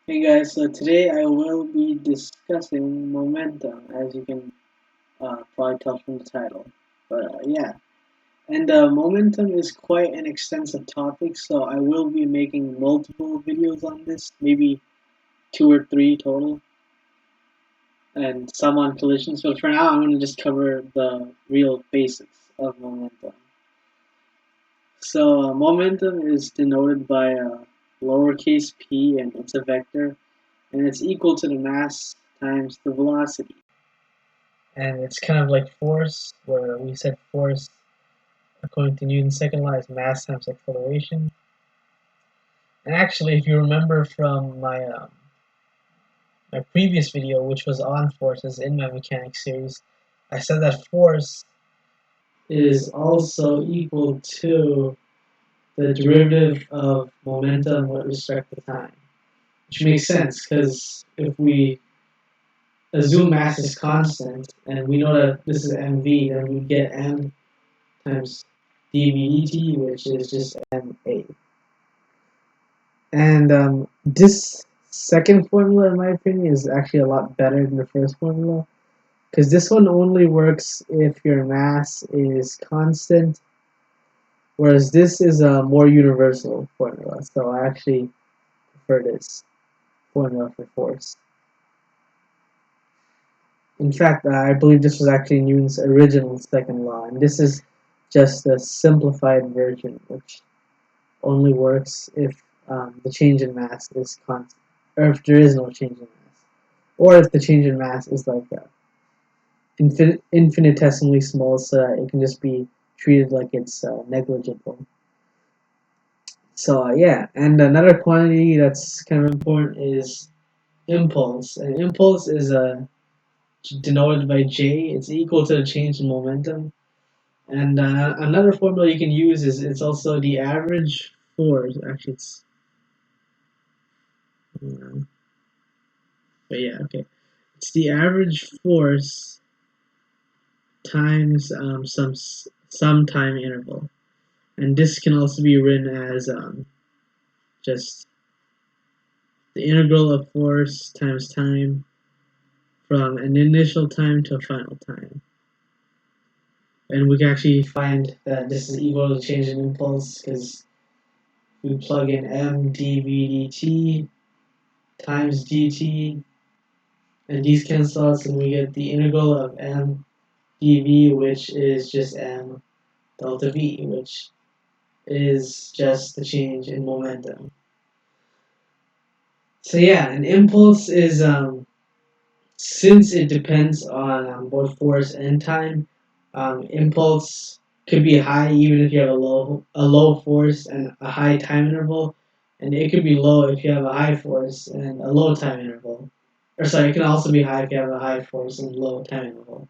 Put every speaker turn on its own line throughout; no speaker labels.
Hey guys, so today I will be discussing momentum, as you can probably tell from the title. But yeah, and momentum is quite an extensive topic, so I will be making multiple videos on this, maybe two or three total, and some on collisions. But for now, I'm going to just cover the real basics of momentum. So momentum is denoted by lowercase p, and it's a vector, and it's equal to the mass times the velocity. And it's kind of like force, where we said force, according to Newton's second law, is mass times acceleration. And actually, if you remember from my previous video, which was on forces in my mechanics series, I said that force is also equal to the derivative of momentum with respect to time, which makes sense because if we assume mass is constant and we know that this is mv, then we get m times dv dt, which is just ma. And this second formula, in my opinion, is actually a lot better than the first formula, because this one only works if your mass is constant, whereas this is a more universal formula. So I actually prefer this formula for force. In fact, I believe this was actually Newton's original second law, and this is just a simplified version, which only works if the change in mass is constant, or if there is no change in mass, or if the change in mass is like infinitesimally small, so that it can just be treated like it's negligible. So yeah, and another quantity that's kind of important is impulse, and impulse is denoted by J. It's equal to the change in momentum. And another formula you can use is it's also the average force. Actually, it's but yeah, okay. It's the average force times some time interval, and this can also be written as just the integral of force times time from an initial time to a final time. And we can actually find that this is equal to the change in impulse because we plug in m dv dt times dt, and these cancel out, and we get the integral of m dv, which is just m delta v, which is just the change in momentum. So yeah, an impulse is since it depends on both force and time. Impulse could be high even if you have a low force and a high time interval, and it could be low if you have a high force and a low time interval. Or sorry, it can also be high if you have a high force and low time interval.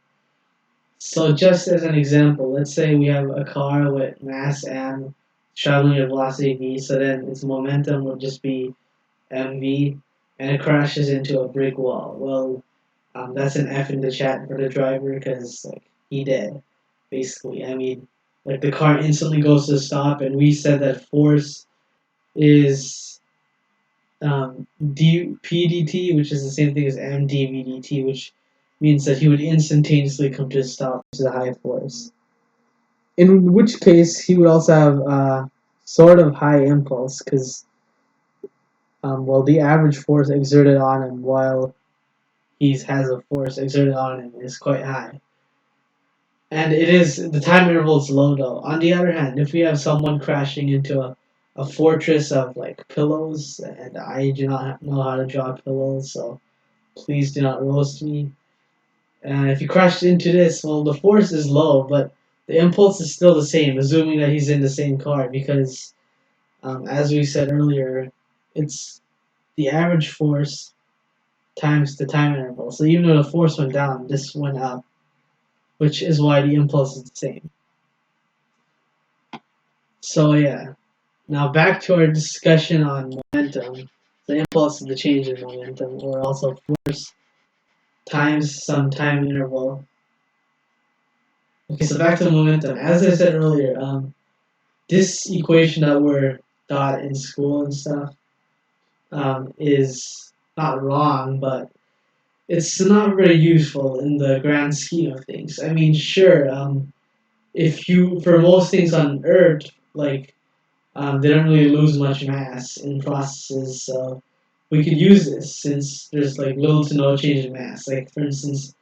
So just as an example, let's say we have a car with mass m traveling at velocity v, so then its momentum would just be mv, and it crashes into a brick wall. Well, that's an F in the chat for the driver because like he dead, basically. I mean, like the car instantly goes to stop, and we said that force is PDT, which is the same thing as MdVdt, which means that he would instantaneously come to a stop to the high force. In which case, he would also have sort of high impulse because well, the average force exerted on him while he has a force exerted on him is quite high. And it is the time interval is low though. On the other hand, if we have someone crashing into a fortress of like pillows, and I do not know how to draw pillows, so please do not roast me. If he crashed into this, well, the force is low, but the impulse is still the same, assuming that he's in the same car, because as we said earlier, it's the average force times the time interval. So even though the force went down, this went up, which is why the impulse is the same. So yeah, now back to our discussion on momentum. The impulse is the change in momentum, or also force times some time interval. Okay, so back to momentum. As I said earlier, this equation that we're taught in school and stuff, is not wrong, but it's not very useful in the grand scheme of things. I mean, sure, if you for most things on Earth, like they don't really lose much mass in processes, so we could use this since there's like little to no change in mass. Like for instance,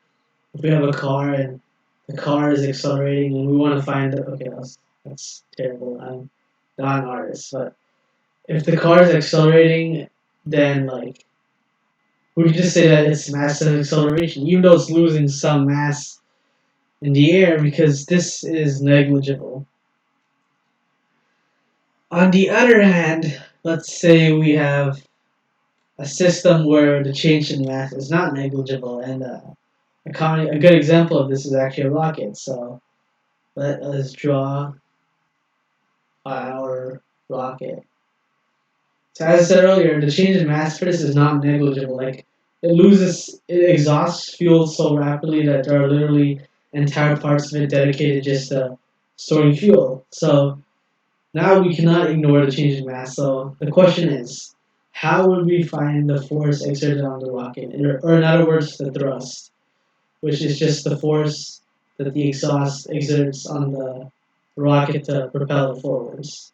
if we have a car and the car is accelerating and we want to find the okay, that's terrible. I'm not an artist, but if the car is accelerating, then like we could just say that it's massive acceleration, even though it's losing some mass in the air because this is negligible. On the other hand, let's say we have a system where the change in mass is not negligible, and a good example of this is actually a rocket. So let us draw our rocket. So as I said earlier, the change in mass for this is not negligible. Like it exhausts fuel so rapidly that there are literally entire parts of it dedicated just to storing fuel. So now we cannot ignore the change in mass. So the question is, how would we find the force exerted on the rocket, or in other words, the thrust, which is just the force that the exhaust exerts on the rocket to propel it forwards?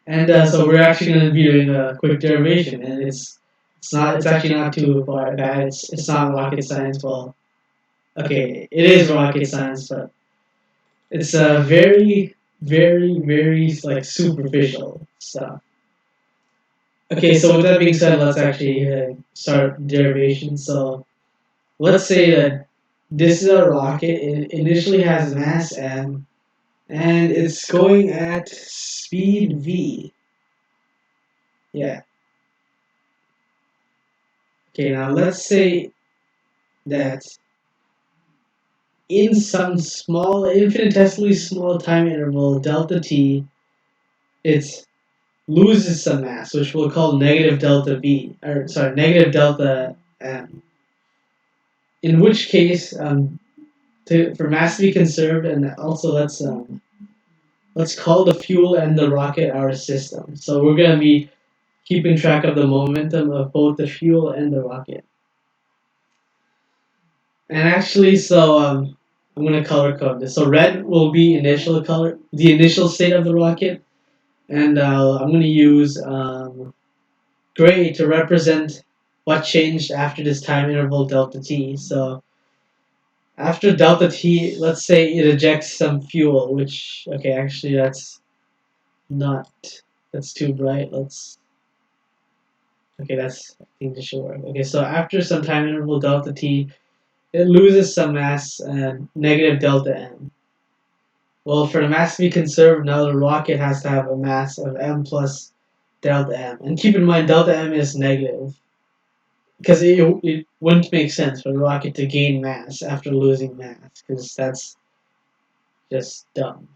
And so we're actually going to be doing a quick derivation, and it's actually not too bad. It's not rocket science. Well, okay, it is rocket science, but it's very, very, very like superficial stuff. Okay, so with that being said, let's actually start derivation. So let's say that this is a rocket. It initially has mass m, and it's going at speed v. Yeah. Okay, now let's say that in some small, infinitesimally small time interval, delta t, it loses some mass, which we'll call negative delta v, or sorry, negative delta m. In which case, for mass to be conserved, and also let's call the fuel and the rocket our system. So we're gonna be keeping track of the momentum of both the fuel and the rocket. And actually, so I'm gonna color code this. So red will be initial color, the initial state of the rocket, and I'm gonna use gray to represent what changed after this time interval delta t. So after delta t, let's say it ejects some fuel, which okay, actually not that's too bright. Let's okay, that's I think this should work. Okay, so after some time interval delta t, it loses some mass and negative delta m. Well, for the mass to be conserved, now the rocket has to have a mass of m plus delta m. And keep in mind, delta m is negative. Because it wouldn't make sense for the rocket to gain mass after losing mass, because that's just dumb.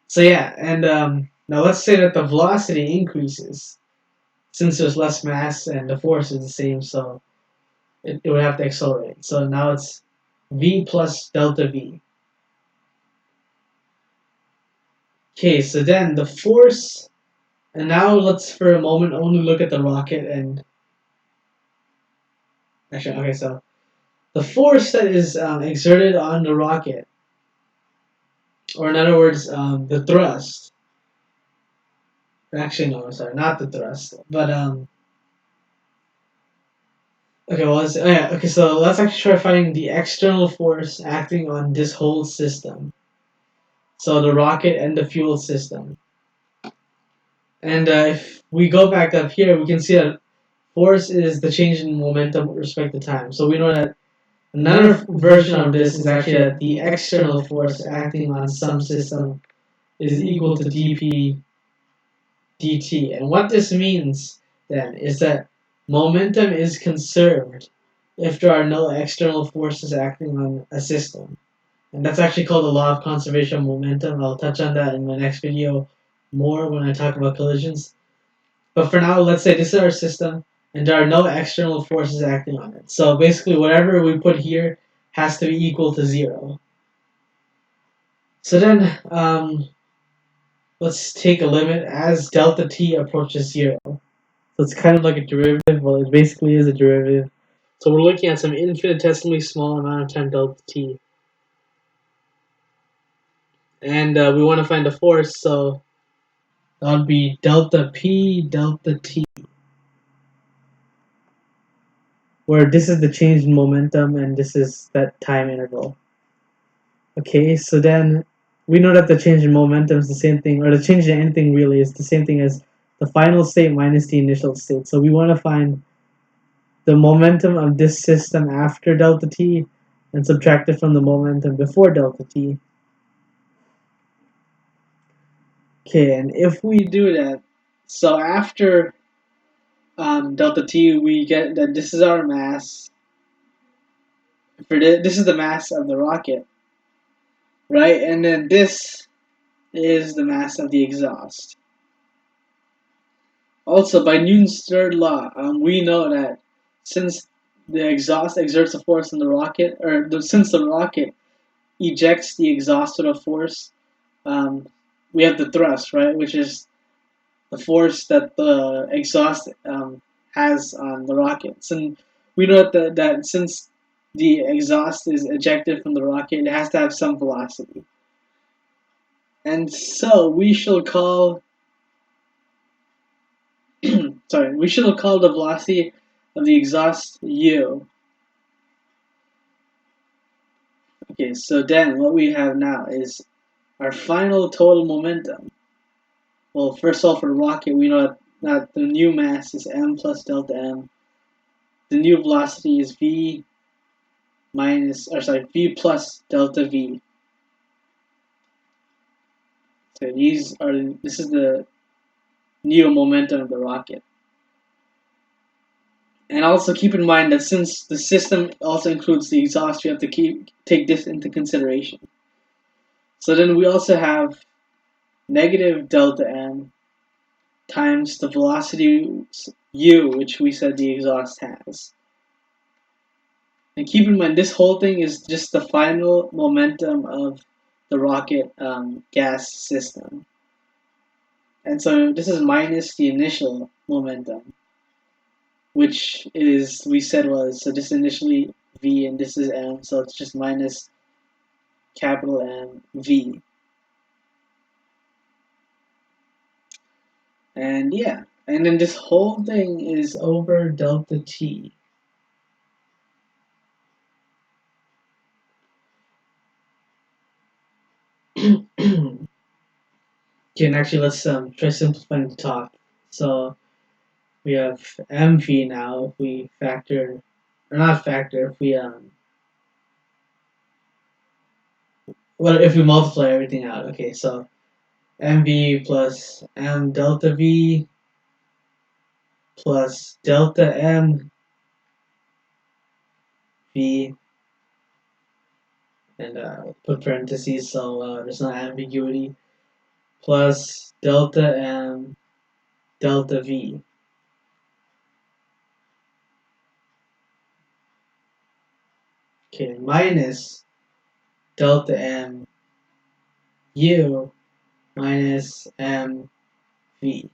So yeah, and now let's say that the velocity increases. Since there's less mass and the force is the same, so it would have to accelerate. So now it's v plus delta v. Okay, so then the force, and now let's for a moment only look at the rocket and actually, okay, so the force that is exerted on the rocket, or in other words, the thrust. Actually, no, sorry, not the thrust, but okay, well, oh yeah, okay, so let's actually try finding the external force acting on this whole system. So the rocket and the fuel system. And if we go back up here, we can see that force is the change in momentum with respect to time. So we know that another version of this is actually that the external force acting on some system is equal to dp dt. And what this means then is that momentum is conserved if there are no external forces acting on a system. And that's actually called the law of conservation of momentum. I'll touch on that in my next video more when I talk about collisions. But for now, let's say this is our system and there are no external forces acting on it. So basically, whatever we put here has to be equal to 0. So then, let's take a limit as delta t approaches 0. So it's kind of like a derivative. Well, it basically is a derivative. So we're looking at some infinitesimally small amount of time delta t. And we want to find the force, so that would be delta p delta t, where this is the change in momentum and this is that time interval. Okay, so then we know that the change in momentum is the same thing, or the change in anything really is the same thing as the final state minus the initial state. So we want to find the momentum of this system after delta t and subtract it from the momentum before delta t. Okay, and if we do that, so after delta t, we get that this is our mass. This is the mass of the rocket, right? And then this is the mass of the exhaust. Also, by Newton's third law, we know that since the exhaust exerts a force on the rocket, since the rocket ejects the exhaust with a force, we have the thrust, right, which is the force that the exhaust has on the rockets. And we know that since the exhaust is ejected from the rocket, it has to have some velocity. And so we shall call we shall call the velocity of the exhaust u. Okay, so then what we have now is our final total momentum. Well, first of all, for the rocket, we know that the new mass is m plus delta m. The new velocity is v v plus delta v. So this is the new momentum of the rocket. And also keep in mind that since the system also includes the exhaust, we have to take this into consideration. So then we also have negative delta m times the velocity u, which we said the exhaust has. And keep in mind, this whole thing is just the final momentum of the rocket gas system. And so this is minus the initial momentum, which is, we said was, so this is initially v and this is m, so it's just minus capital M v. And yeah, and then this whole thing is over delta t. Okay, and actually let's try simplifying the top. So we have mv now if we factor, or not factor, if we well, if we multiply everything out. Okay, so mv plus m delta v plus delta m v, and put parentheses so there's no ambiguity, plus delta m delta v. Okay, minus delta m u minus m v.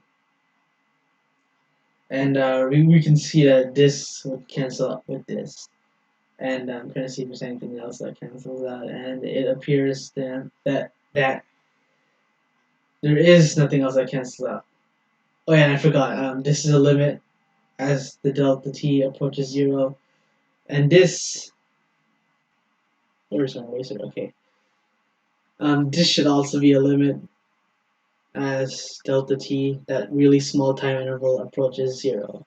And we can see that this would cancel out with this. And I'm trying to see if there's anything else that cancels out. And it appears then that there is nothing else that cancels out. Oh yeah, and I forgot. This is a limit as the delta t approaches 0. And this... Where's my eraser? Okay. This should also be a limit as delta t, that really small time interval, approaches 0.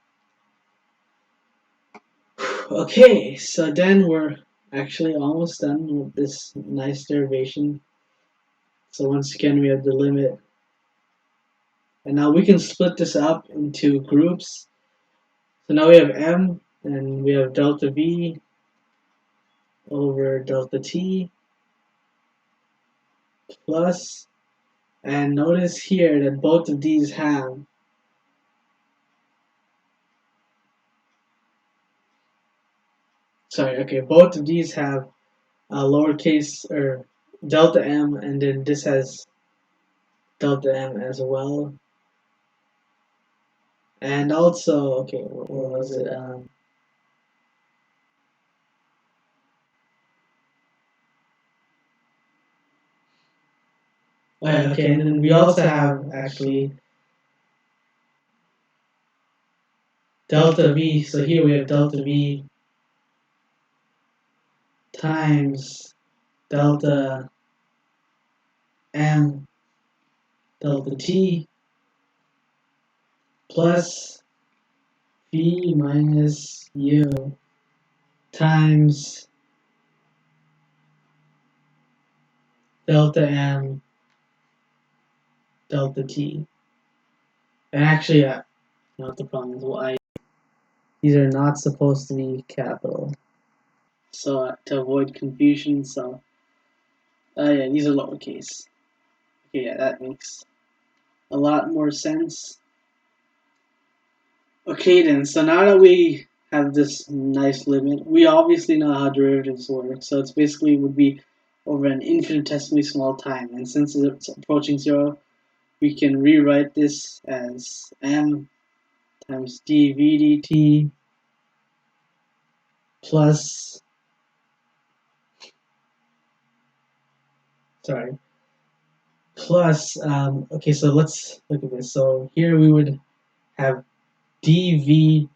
Okay, so then we're actually almost done with this nice derivation. So once again we have the limit. And now we can split this up into groups. So now we have m, and we have delta v over delta t plus, and notice here that both of these have both of these have a lowercase or delta m, and then this has delta m as well. And also, okay, what was it? Oh, yeah, okay, and then we also have actually delta V. So here we have delta V times delta M delta T plus V minus U times delta M delta T. And actually, not the problem is why these are not supposed to be capital. So to avoid confusion, so yeah, these are lowercase. Okay, yeah, that makes a lot more sense. Okay then, so now that we have this nice limit, we obviously know how derivatives work. So it's basically would be over an infinitesimally small time. And since it's approaching zero, we can rewrite this as m times dv dt plus, sorry, plus, okay, so let's look at this. So here we would have dv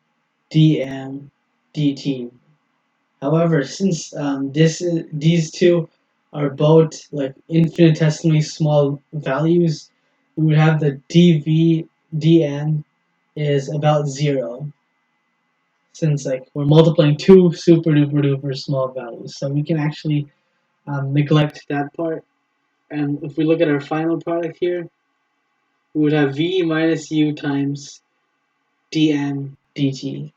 dm dt. However, since these two are both like infinitesimally small values, we would have the dv dm is about zero. Since like we're multiplying two super duper duper small values, so we can actually neglect that part. And if we look at our final product here, we would have v minus u times dm dt.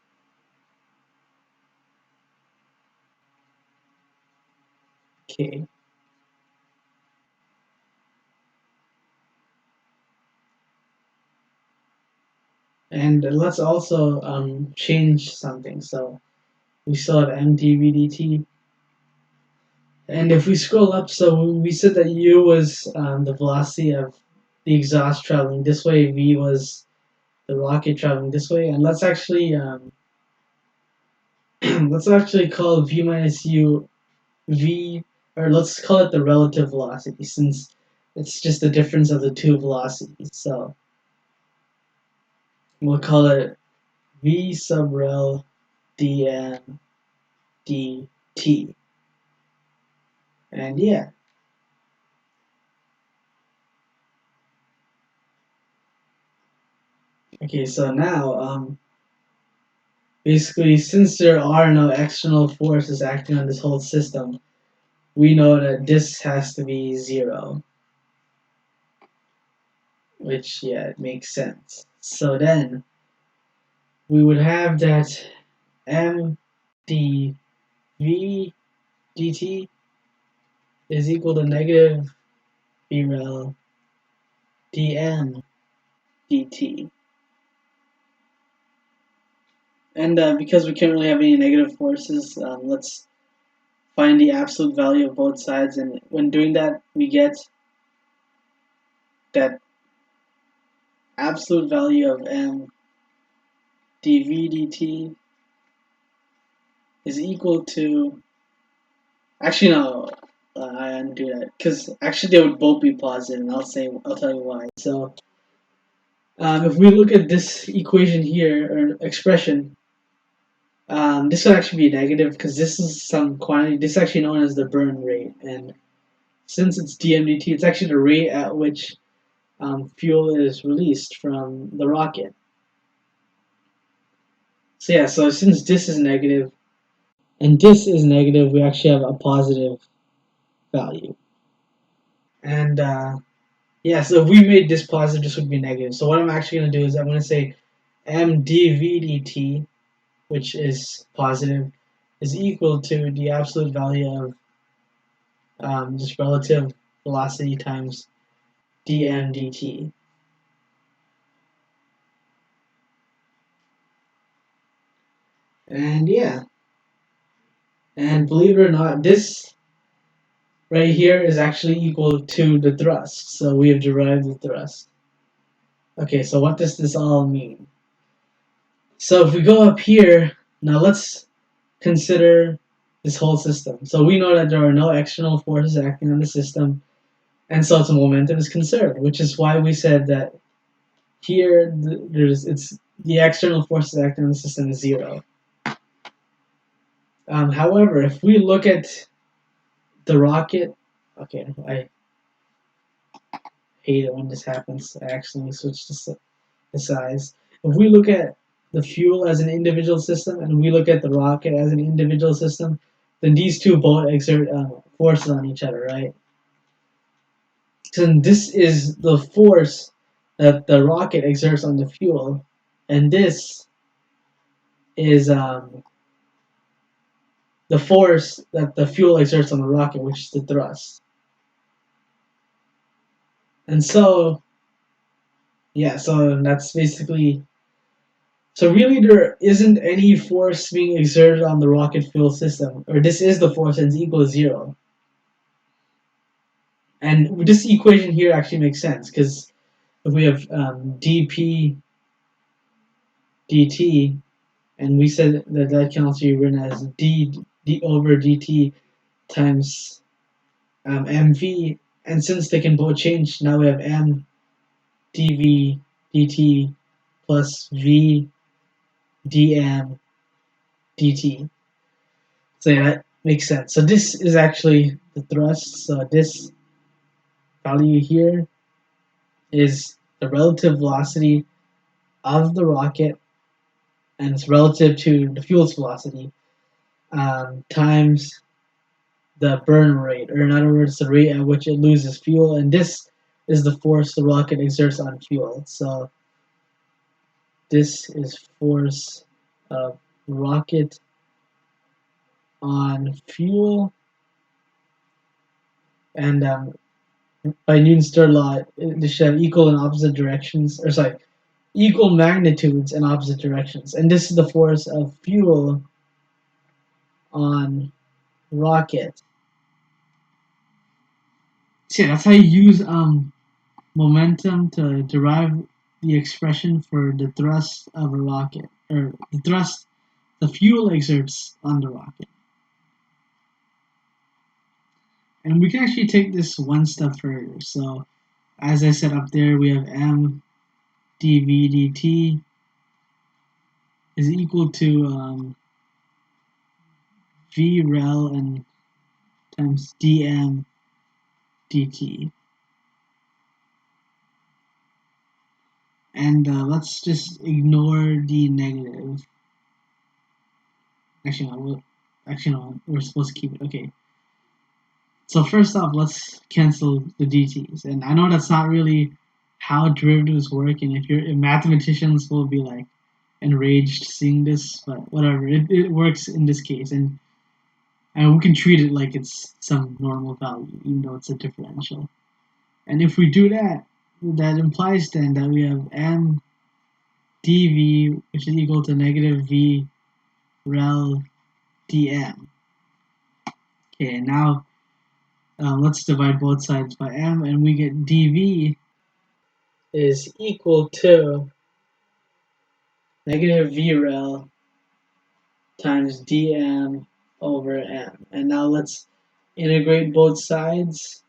Okay. And let's also change something. So we still have mdvdt. And if we scroll up, so we said that u was the velocity of the exhaust traveling this way, v was the rocket traveling this way, and let's actually call v minus u v, or let's call it the relative velocity since it's just the difference of the two velocities. So we'll call it v sub rel dm dt. And yeah, okay. So now basically, since there are no external forces acting on this whole system, we know that this has to be zero, which, yeah, it makes sense. So then we would have that m dv dt is equal to negative v rel dm dt. And because we can't really have any negative forces, let's find the absolute value of both sides. And when doing that, we get that absolute value of m dv dt is equal to, actually no, I undo that because actually they would both be positive, and I'll tell you why. So if we look at this equation here or expression, this would actually be negative because this is some quantity. This is actually known as the burn rate, and since it's dmdt, it's actually the rate at which fuel is released from the rocket. So yeah, so since this is negative and this is negative, we actually have a positive value. And yeah, so if we made this positive, this would be negative. So what I'm actually going to do is I'm going to say m dv dt, which is positive, is equal to the absolute value of just relative velocity times dm dt. And yeah, and believe it or not, this right here is actually equal to the thrust. So we have derived the thrust. Okay, so what does this all mean? So if we go up here, now let's consider this whole system. So we know that there are no external forces acting on the system, and so its momentum is conserved, which is why we said that here the external forces acting on the system is zero. However, if we look at the rocket, okay, I hate it when this happens. I accidentally switched the size. If we look at the fuel as an individual system and we look at the rocket as an individual system, then these two both exert forces on each other, right? So this is the force that the rocket exerts on the fuel, and this is the force that the fuel exerts on the rocket, which is the thrust. And so, yeah, so that's basically. So really, there isn't any force being exerted on the rocket fuel system, or this is the force and it's equal to zero. And this equation here actually makes sense because if we have dp dt, and we said that that can also be written as d over dt times mv, and since they can both change, now we have m dv dt plus v dm dt. So yeah, that makes sense. So this is actually the thrust. So this value here is the relative velocity of the rocket, and it's relative to the fuel's velocity times the burn rate, or in other words, the rate at which it loses fuel. And this is the force the rocket exerts on fuel. So this is force of rocket on fuel, and by Newton's third law, they should have equal and opposite directions, or sorry, equal magnitudes in opposite directions. And this is the force of fuel on rocket. So yeah, that's how you use momentum to derive the expression for the thrust of a rocket, or the thrust the fuel exerts on the rocket. And we can actually take this one step further. So as I said up there, we have m dv dt is equal to v rel and times dm dt. And let's just ignore the negative. Actually, no, we're supposed to keep it. Okay. So first off, let's cancel the dt's. And I know that's not really how derivatives work, and if mathematicians will be like enraged seeing this, but whatever, it works in this case, and we can treat it like it's some normal value, even though it's a differential. And if we do that, that implies then that we have m dv, which is equal to negative v rel dm. Okay, now let's divide both sides by m, and we get dv is equal to negative v rel times dm over m. And now let's integrate both sides.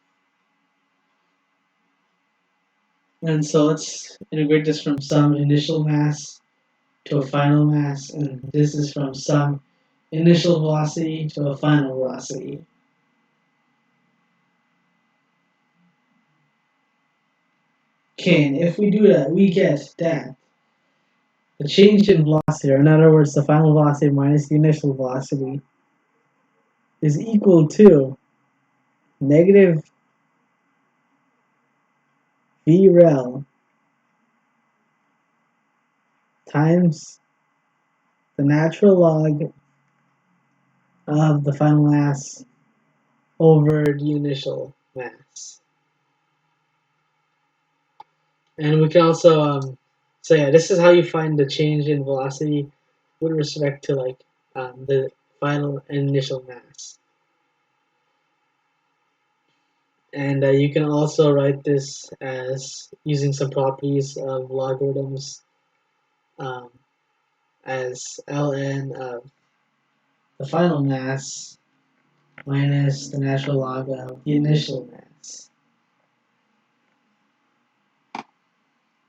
And so let's integrate this from some initial mass to a final mass, and this is from some initial velocity to a final velocity. Okay, and if we do that, we get that the change in velocity, or in other words, the final velocity minus the initial velocity, is equal to negative v rel times the natural log of the final mass over the initial mass. And we can also, so yeah, this is how you find the change in velocity with respect to like the final and initial mass. And you can also write this as using some properties of logarithms as ln of the final mass minus the natural log of the initial mass.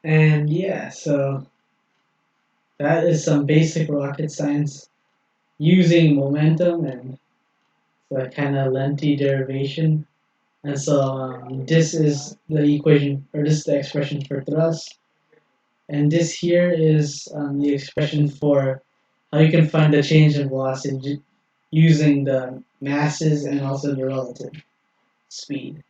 And yeah, so that is some basic rocket science using momentum and the kind of lengthy derivation. And so this is the equation, or this is the expression for thrust. And this here is the expression for how you can find the change in velocity using the masses and also the relative speed.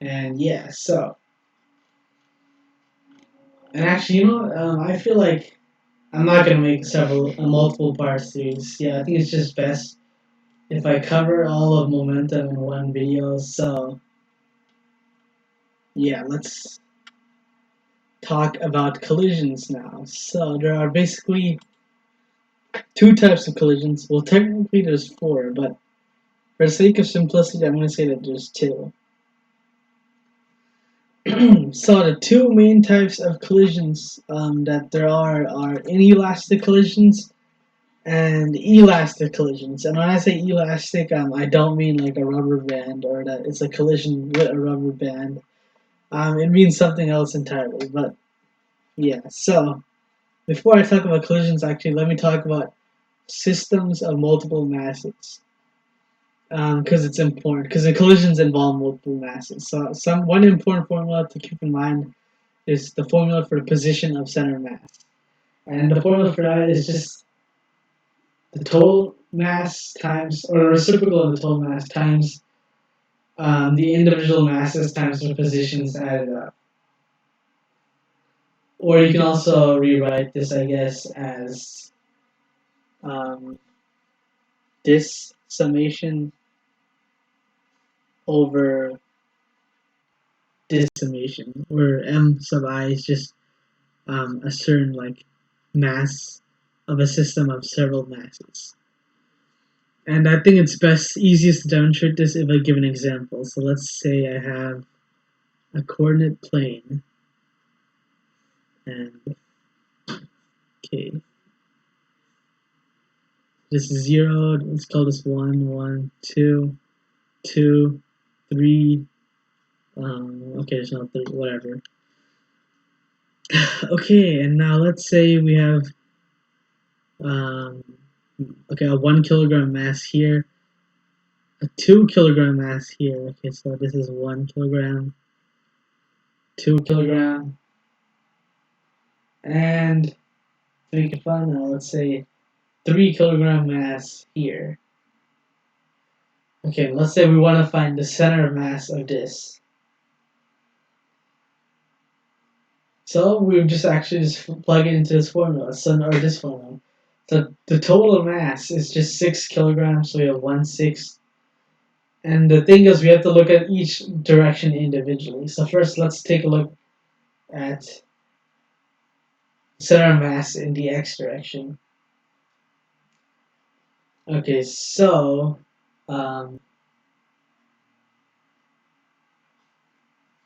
And yeah, so, and actually, you know what? I feel like I'm not gonna make multiple part series. Yeah, I think it's just best if I cover all of momentum in one video. So yeah, let's talk about collisions now. So there are basically two types of collisions. Well, technically there's four, but for the sake of simplicity, I'm going to say that there's two. So the two main types of collisions that there are inelastic collisions and elastic collisions. And when I say elastic, I don't mean like a rubber band or that it's a collision with a rubber band. It means something else entirely. But yeah, so before I talk about collisions, actually, let me talk about systems of multiple masses. Because it's important. Because the collisions involve multiple masses. So one important formula to keep in mind is the formula for the position of center mass. And the formula for that is just the total mass times, or the reciprocal of the total mass times the individual masses times their positions added up. Or you can also rewrite this, I guess, as this summation over this summation, where m sub I is just a certain like mass of a system of several masses. And I think it's easiest to demonstrate this if I give an example. So let's say I have a coordinate plane, and okay, this is 0. Let's call this 1, 1, 2, 2, 3. Okay, there's no 3, whatever. Okay, and now let's say we have okay, a 1 kilogram mass here, a 2 kilogram mass here. Okay, so this is 1 kilogram, 2 kilogram, and to make it fun, now let's say 3 kilogram mass here. Okay, let's say we want to find the center mass of this. So we would just plug it into this formula, this formula. So the total mass is just 6 kilograms, so we have 1/6. And the thing is, we have to look at each direction individually. So first, let's take a look at center mass in the x direction. Okay, so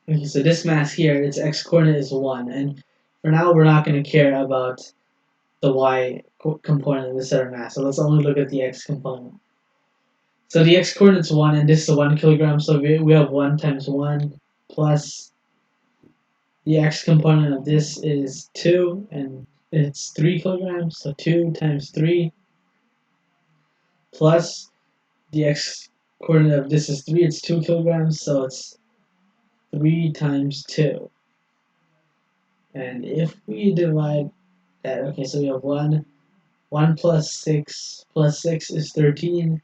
okay, so this mass here, its x coordinate is 1, and for now we're not going to care about the y component of the center mass. So let's only look at the x component. So the x coordinate is 1, and this is 1 kilogram. So we have 1 times 1 plus the x component of this is 2, and it's 3 kilograms. So 2 times 3 plus the x coordinate of this is 3. It's 2 kilograms. So it's 3 times 2. And if we divide that, okay, so we have 1 plus 6 is 13.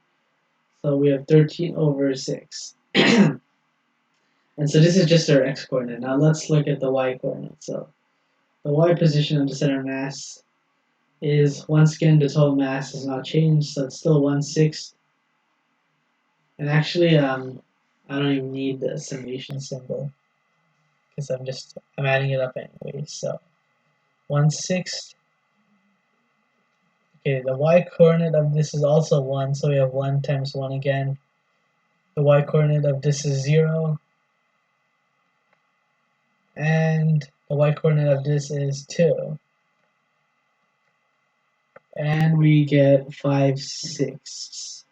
So we have 13 over 6. And so this is just our x coordinate. Now let's look at the y coordinate. So the y position of the center mass is, once again, the total mass has not changed, so it's still 1/6. And actually, I don't even need the summation symbol because I'm adding it up anyway. So 1/6. Okay, the y coordinate of this is also 1, so we have 1 times 1 again. the y-coordinate of this is 0, and the y-coordinate of this is 2. And we get 5/6.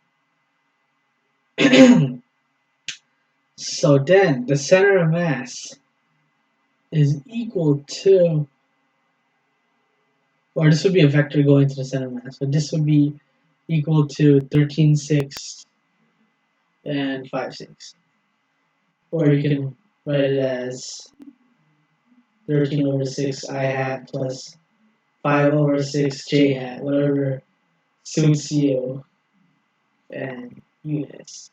So then the center of mass is equal to, or this would be a vector going to the center of mass, but this would be equal to 13/6 and 5/6. Or you can write it as 13/6 I hat plus 5/6 j hat, whatever suits you, and units.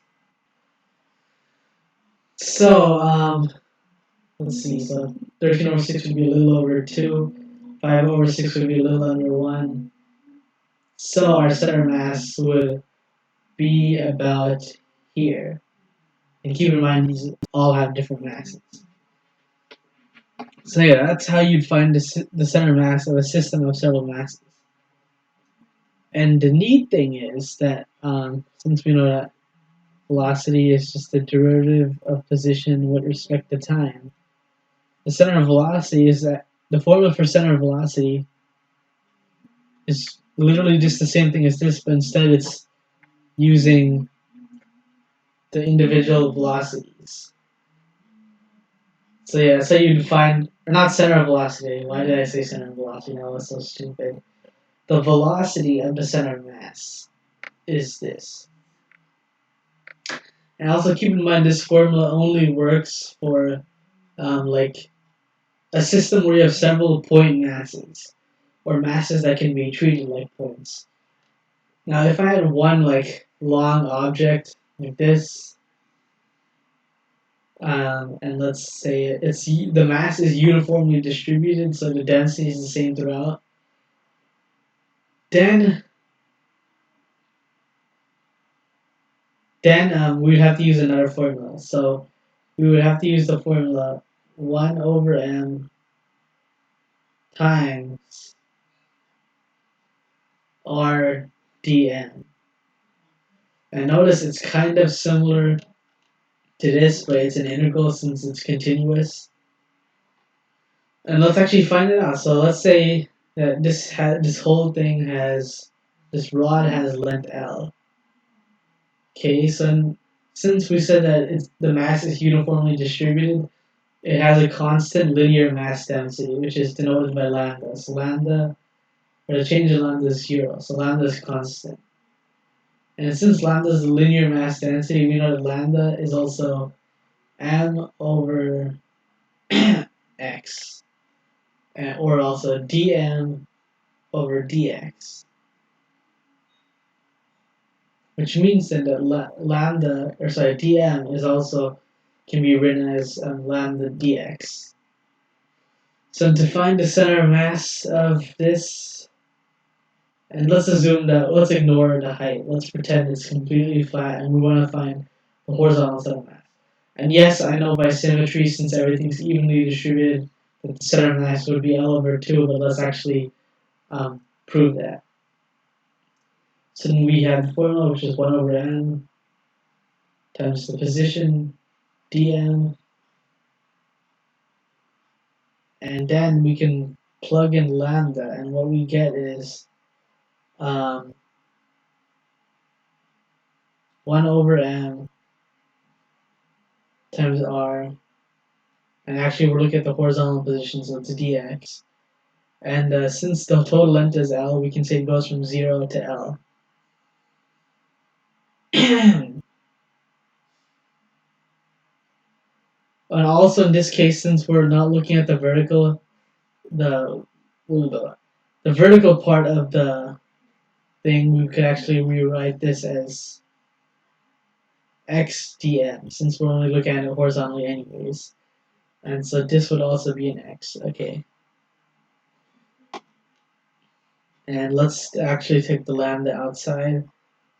So, let's see, so 13/6 would be a little over 2, 5/6 would be a little under 1. So our center mass would be about here. And keep in mind, these all have different masses. So yeah, that's how you'd find the center mass of a system of several masses. And the neat thing is that since we know that velocity is just the derivative of position with respect to time, the center of velocity is that the formula for center of velocity is literally just the same thing as this, but instead it's using the individual velocities. So yeah, that's how you'd find, or not center of velocity. Why did I say center of velocity? No, that's so stupid. The velocity of the center of mass is this. And also keep in mind this formula only works for like a system where you have several point masses, or masses that can be treated like points. Now if I had one like long object like this, and let's say the mass is uniformly distributed, so the density is the same throughout, then we'd have to use another formula. So we would have to use the formula 1/m times r dm. And notice it's kind of similar to this, but it's an integral since it's continuous. And let's actually find it out. So let's say that this whole thing has, this rod has length L. Okay, so since we said that the mass is uniformly distributed, it has a constant linear mass density, which is denoted by lambda. So lambda, or the change in lambda is 0, so lambda is constant. And since lambda is the linear mass density, we know that lambda is also m over x, or also dm over dx. Which means then that lambda, or sorry, dm is also, can be written as lambda dx. So to find the center mass of this, and let's assume that, let's ignore the height. Let's pretend it's completely flat and we want to find the horizontal center mass. And yes, I know by symmetry, since everything's evenly distributed, that the center mass would be L over 2, but let's actually prove that. So then we have the formula, which is 1/m times the position dm, and then we can plug in lambda, and what we get is 1/m times r, and actually we're looking at the horizontal position, so it's dx. And since the total length is L, we can say it goes from 0 to L. And also in this case, since we're not looking at the vertical, the vertical part of the thing, we could actually rewrite this as x dm, since we're only looking at it horizontally anyways. And so this would also be an x, okay. And let's actually take the lambda outside.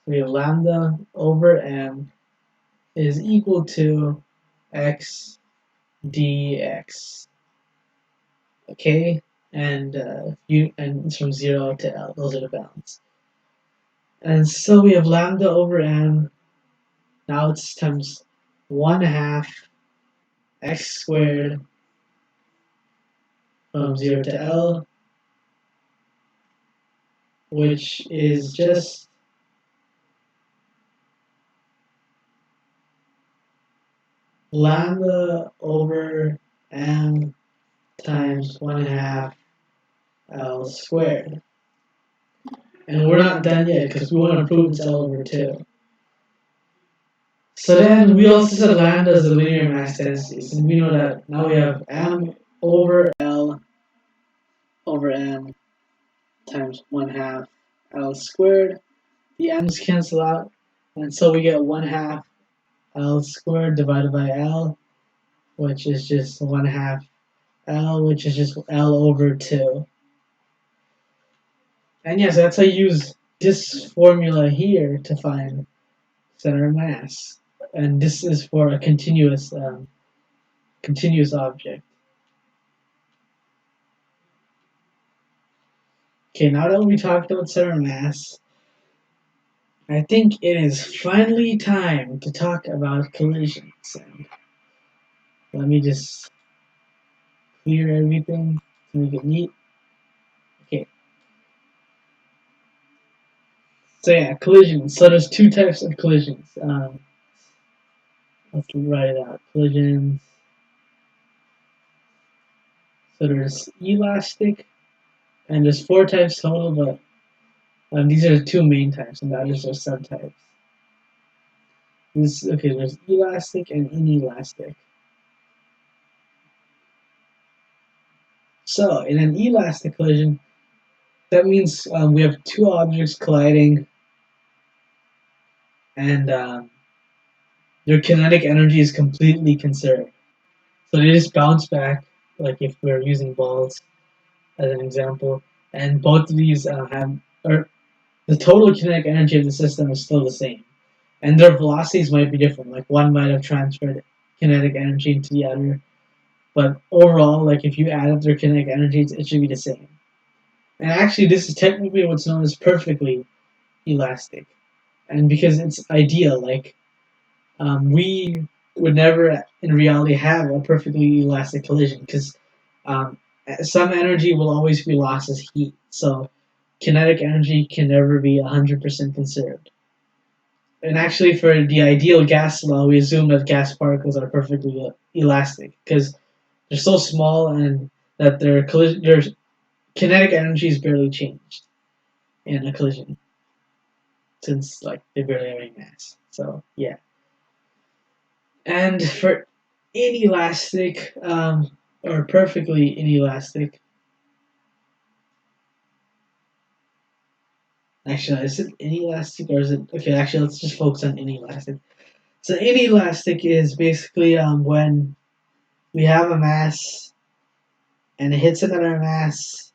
We have lambda over m is equal to x dx. Okay, and it's from 0 to L. Those are the bounds. And so we have lambda over m. Now it's times 1/2 x squared from 0 to L, which is just lambda over m times 1/2 L squared. And we're not done yet because we want to prove it's L over 2. So then we also said lambda is the linear mass densities, and we know that now we have m over L over m times 1/2 L squared. The m's cancel out, and so we get 1/2 L squared divided by L, which is just 1/2 L, which is just L over 2. And yes, that's how you use this formula here to find center of mass. And this is for a continuous object. Okay, now that we talked about center of mass, I think it is finally time to talk about collisions. And let me just clear everything to make it neat. Okay. So yeah, collisions. So there's two types of collisions. Let's write it out. Collisions. So there's elastic, and there's 4 types total, but these are the 2 main types, and the others are subtypes. There's elastic and inelastic. So in an elastic collision, that means we have 2 objects colliding, and their kinetic energy is completely conserved. So they just bounce back, like if we're using balls as an example, and both of these the total kinetic energy of the system is still the same, and their velocities might be different. Like one might have transferred kinetic energy to the other, but overall, like if you add up their kinetic energies, it should be the same. And actually, this is technically what's known as perfectly elastic, and because it's ideal, like we would never in reality have a perfectly elastic collision because um, some energy will always be lost as heat. So kinetic energy can never be 100% conserved. And actually, for the ideal gas law, we assume that gas particles are perfectly elastic because they're so small and that their kinetic energy is barely changed in a collision, since like they barely have any mass. So yeah. And for inelastic, or perfectly inelastic, actually, is it inelastic or is it okay? Actually, let's just focus on inelastic. So inelastic is basically when we have a mass and it hits another mass,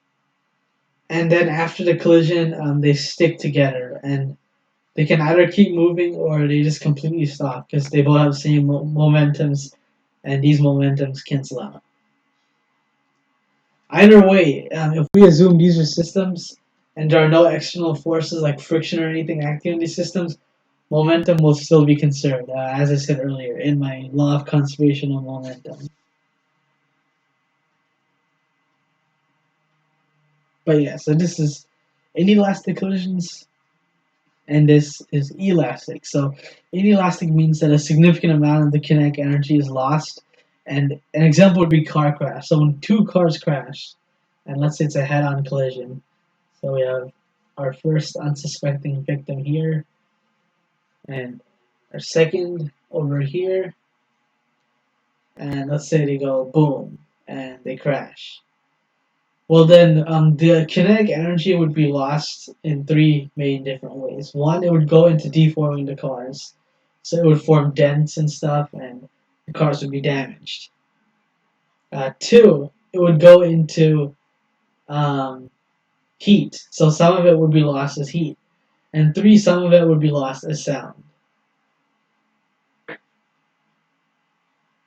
and then after the collision, they stick together and they can either keep moving or they just completely stop because they both have the same momentums, and these momentums cancel out. Either way, if we assume these are systems and there are no external forces like friction or anything acting on these systems, momentum will still be conserved, as I said earlier in my law of conservation of momentum. But yeah, so this is inelastic collisions, and this is elastic. So inelastic means that a significant amount of the kinetic energy is lost. And an example would be car crash. So when 2 cars crash, and let's say it's a head-on collision, so we have our first unsuspecting victim here, and our second over here, and let's say they go boom, and they crash. Well, then the kinetic energy would be lost in 3 main different ways. One, it would go into deforming the cars, so it would form dents and stuff, and the cars would be damaged. 2, it would go into um, heat, so some of it would be lost as heat. And 3, some of it would be lost as sound.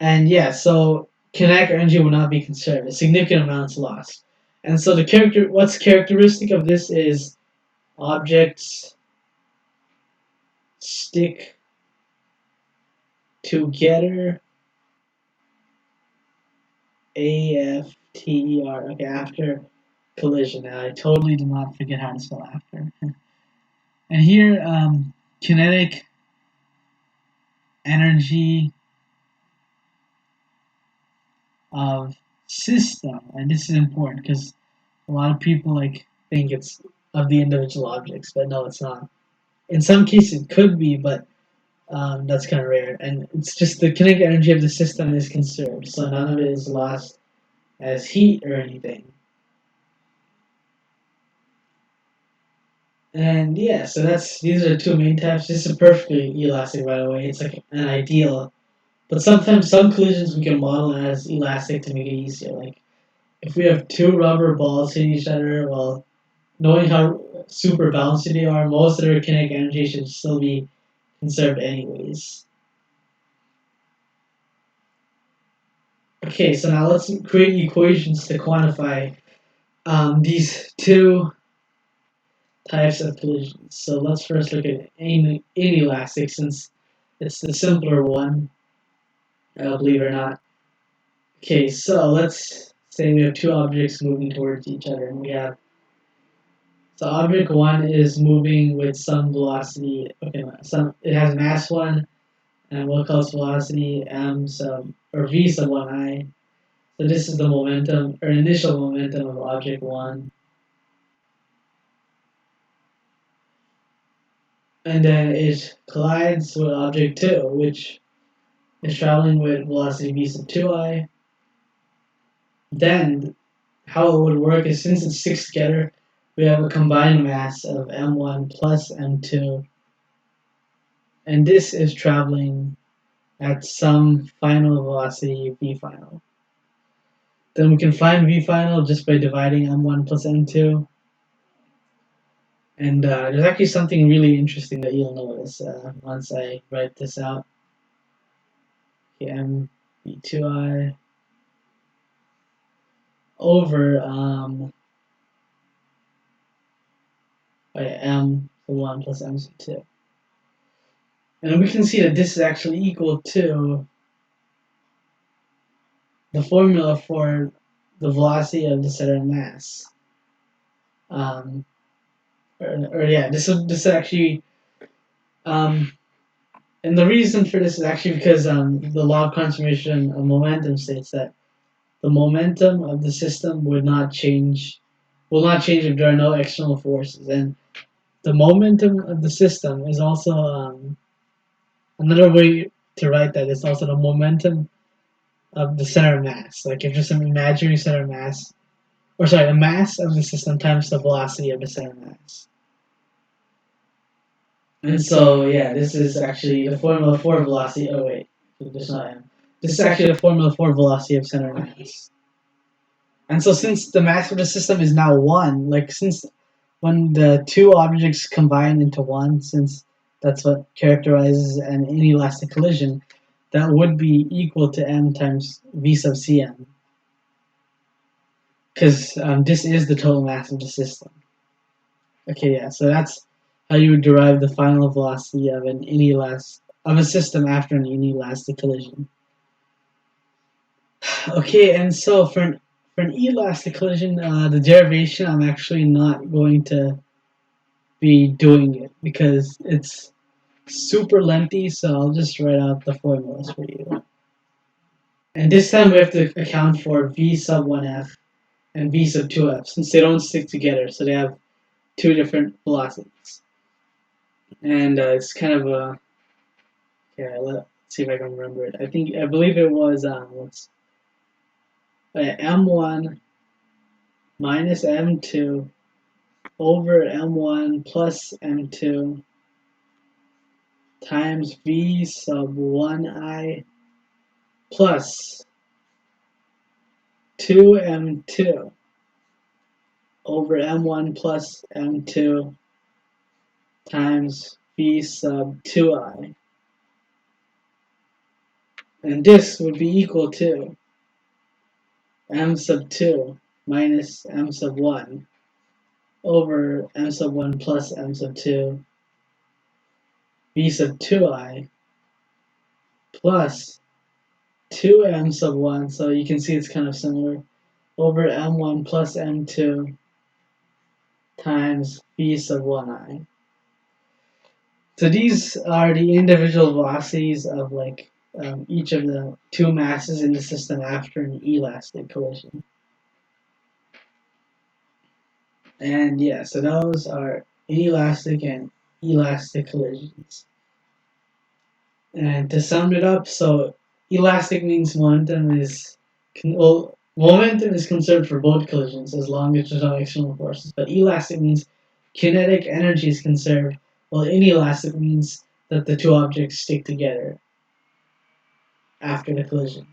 And yeah, so kinetic energy will not be conserved. A significant amount is lost. And so what's characteristic of this is objects stick together after. Okay, after collision. Now, I totally did not forget how to spell after. And here, kinetic energy of system, and this is important because a lot of people like think it's of the individual objects, but no, it's not. In some cases, it could be, but that's kind of rare. And it's just the kinetic energy of the system is conserved, so none of it is lost as heat or anything. And yeah, so these are the two main types. This is perfectly elastic, by the way. It's like an ideal. But sometimes some collisions we can model as elastic to make it easier. Like if we have two rubber balls hitting each other, well, knowing how super bouncy they are, most of their kinetic energy should still be conserved anyways. Okay, so now let's create equations to quantify these two types of collisions. So let's first look at inelastic since it's the simpler one, believe it or not. Okay, so let's say we have two objects moving towards each other, and we have so object one is moving with some velocity. Okay, it has mass one, and we'll call its velocity m sub or v sub 1 I. So this is the momentum or initial momentum of object one, and then it collides with object two, which is traveling with velocity v sub 2 I. Then how it would work is since it's sticks together, we have a combined mass of m1 plus m2, and this is traveling at some final velocity v final. Then we can find v final just by dividing m1 plus m2. And there's actually something really interesting that you'll notice once I write this out. Okay, mv2I over m1 plus m2. And we can see that this is actually equal to the formula for the velocity of the center of mass. Or yeah, this is actually, and the reason for this is actually because the law of conservation of momentum states that the momentum of the system will not change if there are no external forces, and the momentum of the system is also another way to write that is also the momentum of the center of mass. Like if there's some imaginary center of mass, or sorry, the mass of the system times the velocity of the center of mass. And so, yeah, this is actually the formula for velocity. Oh, wait, there's not m. This is actually the formula for velocity of center of mass. And so, since the mass of the system is now 1, like since when the two objects combine into one, since that's what characterizes an inelastic collision, that would be equal to m times v sub cm. Because this is the total mass of the system. Okay, yeah, so that's how you would derive the final velocity of a system after an inelastic collision. Okay, and so for an elastic collision, the derivation I'm actually not going to be doing it because it's super lengthy. So I'll just write out the formulas for you. And this time we have to account for v sub 1f and v sub 2f since they don't stick together, so they have two different velocities. And it's kind of a let's see if I can remember it. I believe it was m1 minus m2 over m1 plus m2 times v sub 1I plus 2m2 over m1 plus m2 times v sub 2I. And this would be equal to m sub 2 minus m sub 1 over m sub 1 plus m sub 2 v sub 2I plus 2m sub 1, so you can see it's kind of similar, over m1 plus m2 times v sub 1I. So these are the individual velocities of each of the two masses in the system after an elastic collision. And yeah, so those are inelastic and elastic collisions. And to sum it up, so elastic means momentum is conserved for both collisions as long as there's no external forces. But elastic means kinetic energy is conserved, while inelastic means that the two objects stick together after the collision.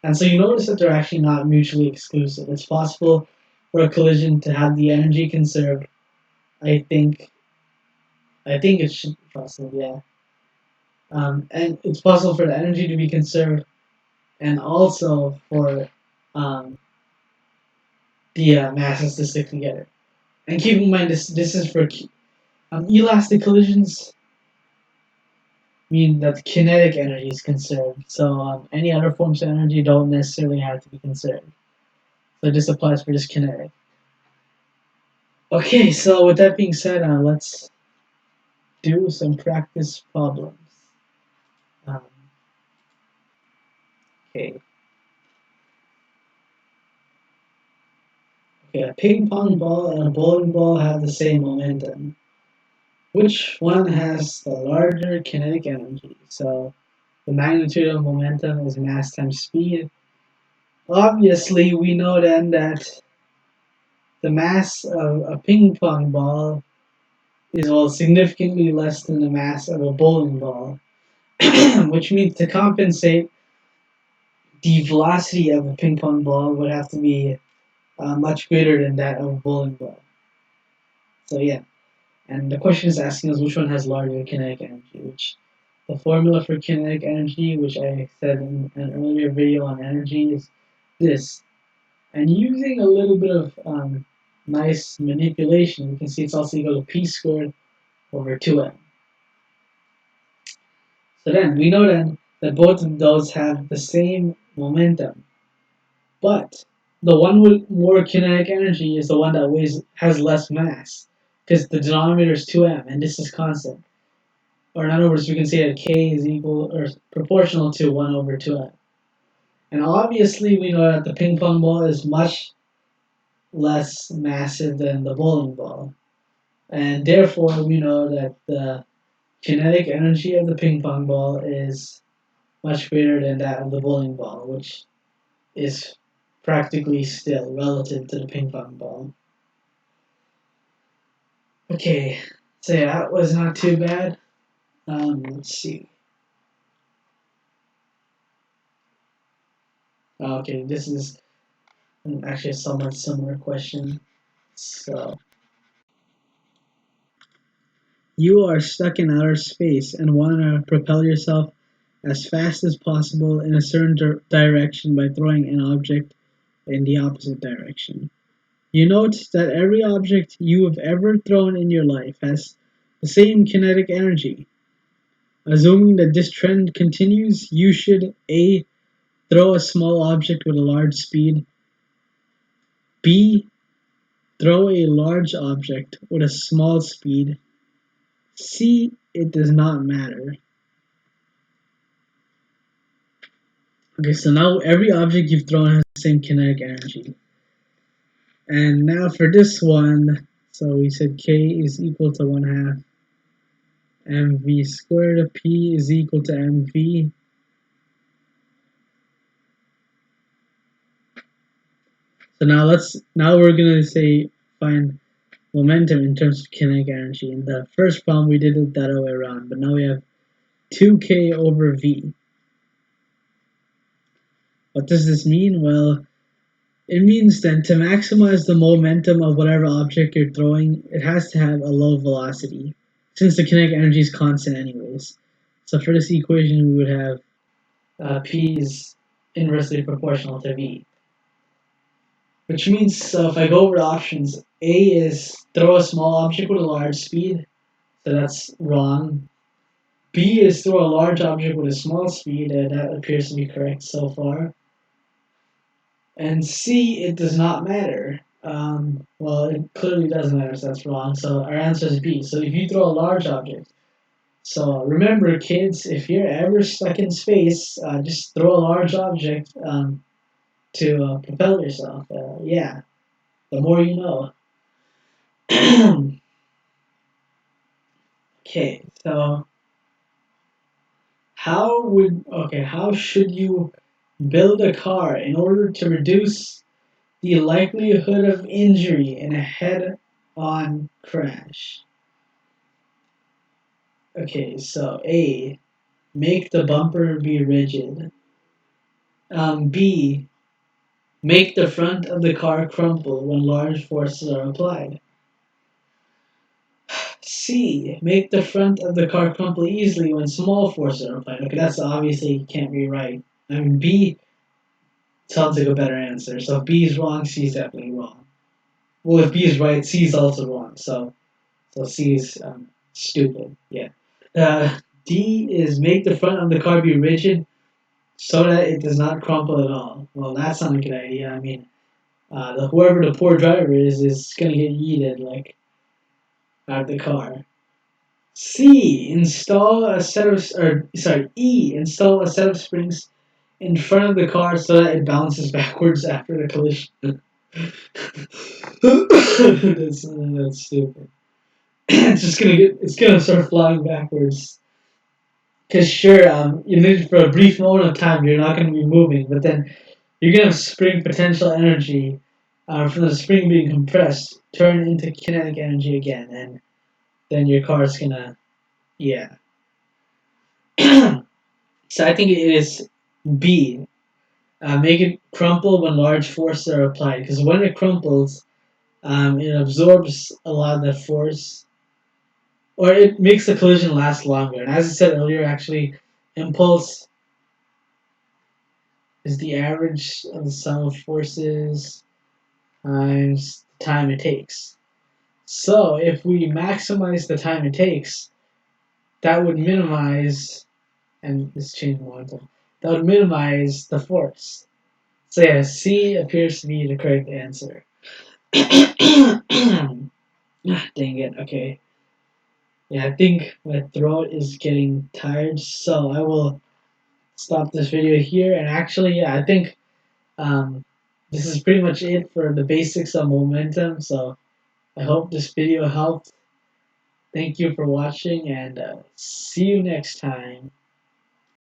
And so you notice that they're actually not mutually exclusive. It's possible for a collision to have the energy conserved. I think it should be possible, yeah. And it's possible for the energy to be conserved, and also for um, the masses to stick together. And keep in mind, this is for elastic collisions. Mean that kinetic energy is conserved. So any other forms of energy don't necessarily have to be conserved. So this applies for this kinetic. Okay, so with that being said, let's do some practice problems. Um, okay. Okay, a ping pong ball and a bowling ball have the same momentum. Which one has the larger kinetic energy? So the magnitude of momentum is mass times speed. Obviously, we know then that the mass of a ping pong ball is significantly less than the mass of a bowling ball, which means to compensate, the velocity of a ping pong ball would have to be much greater than that of a bowling ball. So yeah, and the question is asking us which one has larger kinetic energy, which the formula for kinetic energy, which I said in an earlier video on energy, is this. And using a little bit of nice manipulation, you can see it's also equal to p squared over 2m. So then, we know then that both of those have the same momentum. But the one with more kinetic energy is the one that has less mass, because the denominator is 2m, and this is constant. Or in other words, we can say that k is equal or proportional to 1 over 2m. And obviously, we know that the ping pong ball is much less massive than the bowling ball. And therefore, we know that the kinetic energy of the ping pong ball is much greater than that of the bowling ball, which is practically still relative to the ping pong ball. Okay, so yeah, that was not too bad. Let's see. Okay, this is actually a somewhat similar question. So, you are stuck in outer space and want to propel yourself as fast as possible in a certain direction by throwing an object in the opposite direction. You note that every object you have ever thrown in your life has the same kinetic energy. Assuming that this trend continues, you should A. Throw a small object with a large speed, B. Throw a large object with a small speed, C. It does not matter. Okay, so now every object you've thrown has the same kinetic energy. And now for this one, so we said k is equal to 1/2 mv squared, p is equal to mv. So now we're gonna say find momentum in terms of kinetic energy. In the first problem we did it the other way around, but now we have 2k over v. What does this mean? Well, it means then to maximize the momentum of whatever object you're throwing, it has to have a low velocity, since the kinetic energy is constant anyways. So for this equation, we would have p is inversely proportional to v. Which means, so if I go over the options, A is throw a small object with a large speed, so that's wrong. B is throw a large object with a small speed, and that appears to be correct so far. And C, it does not matter. Well, it clearly does matter, so that's wrong. So our answer is B. So if you throw a large object, so remember, kids, if you're ever stuck in space, just throw a large object to propel yourself. Yeah, the more you know. Okay, so how should you build a car in order to reduce the likelihood of injury in a head-on crash? Okay, so A, make the bumper be rigid. B, make the front of the car crumple when large forces are applied. C, make the front of the car crumple easily when small forces are applied. Okay, that's obviously can't be right. I mean, B sounds like a better answer. So if B is wrong, C is definitely wrong. Well, if B is right, C is also wrong. So C is stupid. Yeah. D is make the front of the car be rigid so that it does not crumple at all. Well, that's not a good idea. I mean, whoever the poor driver is gonna get yeeted like out of the car. C, install a set of or sorry, E, install a set of springs in front of the car so that it bounces backwards after the collision. That's stupid. It's gonna start flying backwards. Cause sure, you need for a brief moment of time you're not gonna be moving, but then you're gonna have spring potential energy from the spring being compressed turn into kinetic energy again, and then your car's gonna yeah. So I think it is B. Make it crumple when large forces are applied, because when it crumples, it absorbs a lot of the force, or it makes the collision last longer. And as I said earlier, actually, impulse is the average of the sum of forces times the time it takes. So if we maximize the time it takes, that would minimize, and this change momentum, that would minimize the force. So yeah, C appears to be the correct answer. Dang it. Okay. Yeah, I think my throat is getting tired, so I will stop this video here. And actually, yeah, I think um, this is pretty much it for the basics of momentum. So I hope this video helped. Thank you for watching, and see you next time.